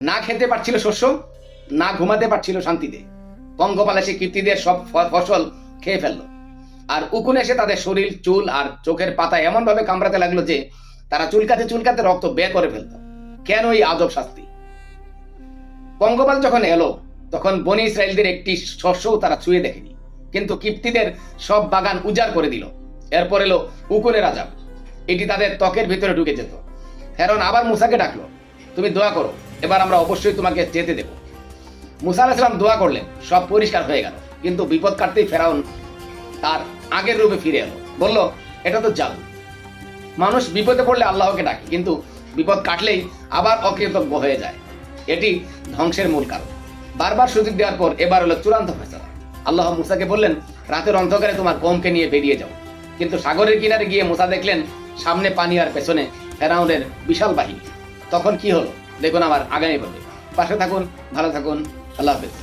না খেতে পারছিল শস্য, না ঘুমাতে পারছিল শান্তিতে। পঙ্গপাল এসে কীর্তিদের সব ফসল খেয়ে ফেললো। আর উকুন এসে তাদের শরীর, চুল আর চোখের পাতা এমন ভাবে কামড়াতে লাগলো যে তারা চুলকাতে চুলকাতে রক্ত বের করে ফেলত। কেন এই আজব শাস্তি? পঙ্গপাল যখন এলো তখন বনি ইসরায়েলদের একটি শস্যও তারা ছুঁয়ে দেখেনি, কিন্তু কিপ্তিদের সব বাগান উজাড় করে দিল। এরপর এলো উকুনের আযাব, এটি তাদের ত্বকের ভিতরে ঢুকে যেত। ফেরাউন আবার মুসাকে ডাকলো, তুমি দোয়া করো, এবার আমরা অবশ্যই তোমাকে যেতে দেব। মুসা আলাইহিস সালাম দোয়া করলেন, সব পরিষ্কার হয়ে গেল। কিন্তু বিপদ কাটতেই ফেরাউন তার আগের রূপে ফিরে এলো। বলল, এটা তো জাদু। মানুষ বিপদে পড়লে আল্লাহকে ডাকে, কিন্তু বিপদ কাটলেই আবার অকৃতজ্ঞ হয়ে যায়। এটি ধ্বংসের মূল কারণ। বারবার সুযোগ দেওয়ার পর এবার হলো চূড়ান্ত ফয়সালা। আল্লাহ মুসাকে বললেন, রাতের অন্ধকারে তোমার কওমকে নিয়ে বেরিয়ে যাও। কিন্তু সাগরের কিনারে গিয়ে মুসা দেখলেন সামনে পানি আর পেছনে ফেরাউনের বিশাল বাহিনী। তখন কি হলো দেখুন আমার আগামী পর্বে। পাশে থাকুন, ভালো থাকুন, আল্লাহ হাফেজ।